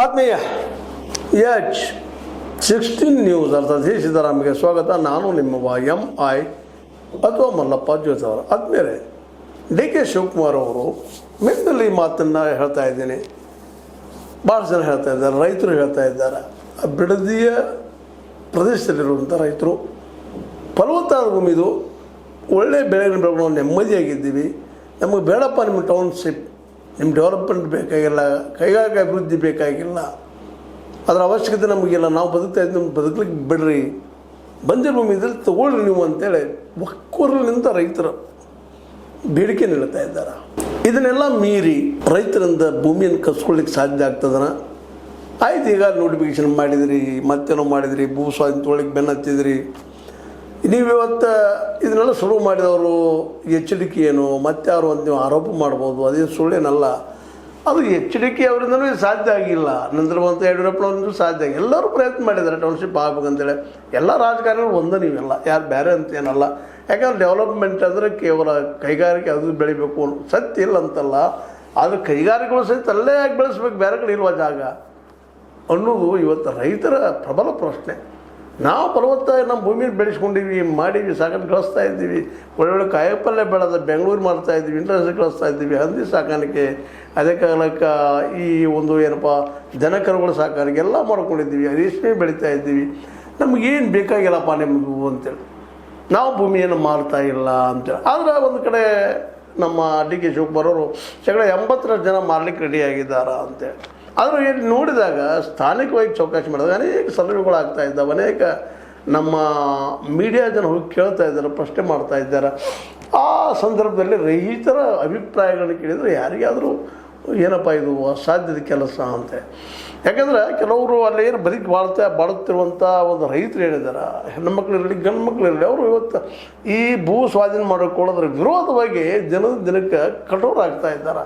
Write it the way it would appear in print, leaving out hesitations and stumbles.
ಆತ್ಮೀಯ H16 news ಅರ್ಥಾತ್ ಸಿದ್ದರಾಮಯ್ಯ ಸ್ವಾಗತ. ನಾನು ನಿಮ್ಮ MI ಅಥವಾ ಮಲ್ಲಪ್ಪ ಜ್ಯೋತಿ ಅವರು. ಆದ್ಮೇಲೆ DK ಶಿವಕುಮಾರ್ ಅವರು ಮೆತ್ತಲ್ಲಿ ಮಾತನ್ನು ಹೇಳ್ತಾ ಇದ್ದೀನಿ. ಭಾಳ ಜನ ಹೇಳ್ತಾ ಇದ್ದಾರೆ, ರೈತರು ಹೇಳ್ತಾ ಇದ್ದಾರೆ. ಬಿಡದಿಯ ಪ್ರದೇಶದಲ್ಲಿರುವಂಥ ರೈತರು ಫಲವತ್ತಾದ ಭೂಮಿದು ಒಳ್ಳೆಯ ಬೆಳೆಗಳನ್ನು ಬೆಳೆಗಳು ನೆಮ್ಮದಿಯಾಗಿದ್ದೀವಿ, ನಮಗೆ ಬೇಡಪ್ಪ ನಿಮ್ಮ ಟೌನ್ಶಿಪ್, ನಿಮ್ಮ ಡೆವಲಪ್ಮೆಂಟ್ ಬೇಕಾಗಿಲ್ಲ, ಕೈಗಾರಿಕೆ ಅಭಿವೃದ್ಧಿ ಬೇಕಾಗಿಲ್ಲ, ಅದರ ಅವಶ್ಯಕತೆ ನಮಗಿಲ್ಲ, ನಾವು ಬದುಕ್ತಾ ಇದ್ದೀವಿ, ನಮ್ಗೆ ಬದುಕಲಿಕ್ಕೆ ಬಿಡ್ರಿ, ಬಂದಿರೋ ಭೂಮಿದಲ್ಲಿ ತಗೊಳ್ರಿ ನೀವು ಅಂತೇಳಿ ಒಕ್ಕೂರಲಿಂದ ರೈತರು ಬೇಡಿಕೆ ನೀಡ್ತಾ ಇದ್ದಾರೆ. ಇದನ್ನೆಲ್ಲ ಮೀರಿ ರೈತರಿಂದ ಭೂಮಿಯನ್ನು ಕಸ್ಕೊಳ್ಳಿಕ್ಕೆ ಸಾಧ್ಯ ಆಗ್ತದನ? ಆಯ್ತು, ಈಗ ನೋಟಿಫಿಕೇಶನ್ ಮಾಡಿದಿರಿ, ಮತ್ತೇನೋ ಮಾಡಿದಿರಿ, ಭೂ ಸ್ವಾಧೀನ ತೊಗೊಳ್ಳಿಕ್ಕೆ ಬೆನ್ನು ಹತ್ತಿದ್ರಿ. ನೀವು ಇವತ್ತು ಇದನ್ನೆಲ್ಲ ಶುರು ಮಾಡಿದವರು ಎಚ್ಚರಿಕೆ ಏನು ಮತ್ತೆ ಯಾರು ಅಂತ ನೀವು ಆರೋಪ ಮಾಡ್ಬೋದು, ಅದೇನು ಸುಳ್ಳೇನಲ್ಲ. ಅದು ಎಚ್ಚರಿಕೆ ಅವರಿಂದನೂ ಸಾಧ್ಯ ಆಗಿಲ್ಲ. ನಂತರ ಬಂತು ಯಡಿಯೂರಪ್ಪನವ್ರಿಂದೂ ಸಾಧ್ಯ ಆಗಿ ಎಲ್ಲರೂ ಪ್ರಯತ್ನ ಮಾಡಿದ್ದಾರೆ ಟೌನ್ಶಿಪ್ ಆಗ್ಬೇಕಂತೇಳಿ. ಎಲ್ಲ ರಾಜಕಾರಣಿಗಳು ಒಂದೇ, ನೀವೆಲ್ಲ ಯಾರು ಬೇರೆ ಅಂತೇನಲ್ಲ. ಯಾಕಂದ್ರೆ ಡೆವಲಪ್ಮೆಂಟ್ ಅಂದರೆ ಕೇವಲ ಕೈಗಾರಿಕೆ ಅದು ಬೆಳಿಬೇಕು ಸತ್ಯ ಇಲ್ಲ ಅಂತಲ್ಲ, ಆದರೆ ಕೈಗಾರಿಕೆಗಳು ಸಹಿತ ಅಲ್ಲೇ ಯಾಕೆ ಬೆಳೆಸ್ಬೇಕು, ಬೇರೆ ಕಡೆ ಇರುವ ಜಾಗ ಅನ್ನೋದು ಇವತ್ತು ರೈತರ ಪ್ರಬಲ ಪ್ರಶ್ನೆ. ನಾವು ಫಲವತ್ತಾಗಿ ನಮ್ಮ ಭೂಮಿಯನ್ನು ಬೆಳೆಸ್ಕೊಂಡಿವಿ, ಮಾಡೀವಿ, ಸಾಕಾಣಿಕೆ ಕಳಿಸ್ತಾ ಇದ್ದೀವಿ, ಒಳ್ಳೊಳ್ಳೆ ಕಾಯಪಲ್ಯ ಬೆಳೆದ ಬೆಂಗಳೂರು ಮಾಡ್ತಾಯಿದ್ದೀವಿ, ಇಂಟರ್ನ್ಯಾಷನಲ್ ಕಳಿಸ್ತಾ ಇದ್ದೀವಿ, ಹಂದಿ ಸಾಕಾಣಿಕೆ, ಅದೇ ಕಾಲಕ್ಕೆ ಈ ಒಂದು ಏನಪ್ಪ ದನಕರುಗಳ ಸಾಕಾಣಿಕೆ ಎಲ್ಲ ಮಾಡ್ಕೊಂಡಿದ್ದೀವಿ, ರೇಷ್ಮೆ ಬೆಳೀತಾ ಇದ್ದೀವಿ. ನಮಗೇನು ಬೇಕಾಗಿಲ್ಲಪ್ಪ ನಿಮ್ಮದು ಅಂತೇಳಿ ನಾವು ಭೂಮಿಯನ್ನು ಮಾರ್ತಾ ಇಲ್ಲ ಅಂತೇಳಿ. ಆದರೆ ಒಂದು ಕಡೆ ನಮ್ಮ DK ಶಿವಕುಮಾರ್ ಅವರು 80% ಜನ ಮಾರಲಿಕ್ಕೆ ರೆಡಿಯಾಗಿದ್ದಾರಾ ಅಂತೇಳಿ. ಆದರೆ ಇಲ್ಲಿ ನೋಡಿದಾಗ ಸ್ಥಾನಿಕವಾಗಿ ಚೌಕಾಶಿ ಮಾಡಿದಾಗ ಅನೇಕ ಸಲಹೆಗಳು ಆಗ್ತಾ ಇದ್ದಾವೆ, ಅನೇಕ ನಮ್ಮ ಮೀಡಿಯಾ ಜನ ಹೋಗಿ ಕೇಳ್ತಾ ಇದ್ದಾರೆ, ಪ್ರಶ್ನೆ ಮಾಡ್ತಾ ಇದ್ದಾರೆ. ಆ ಸಂದರ್ಭದಲ್ಲಿ ರೈತರ ಅಭಿಪ್ರಾಯಗಳನ್ನು ಕೇಳಿದರೆ ಯಾರಿಗಾದರೂ ಏನಪ್ಪ ಇದು ಅಸಾಧ್ಯದ ಕೆಲಸ ಅಂತ. ಯಾಕಂದರೆ ಕೆಲವರು ಅಲ್ಲಿ ಏನು ಬಾಳುತ್ತಿರುವಂಥ ಒಂದು ರೈತರು ಏನಿದ್ದಾರೆ, ಹೆಣ್ಣು ಮಕ್ಕಳಿರಲಿ ಗಂಡು ಮಕ್ಕಳಿರಲಿ, ಅವರು ಇವತ್ತು ಈ ಭೂ ಸ್ವಾಧೀನ ಮಾಡಿಕೊಳ್ಳೋದ್ರ ವಿರೋಧವಾಗಿ ದಿನದ ದಿನಕ್ಕೆ ಕಠೋರ ಆಗ್ತಾ ಇದ್ದಾರೆ.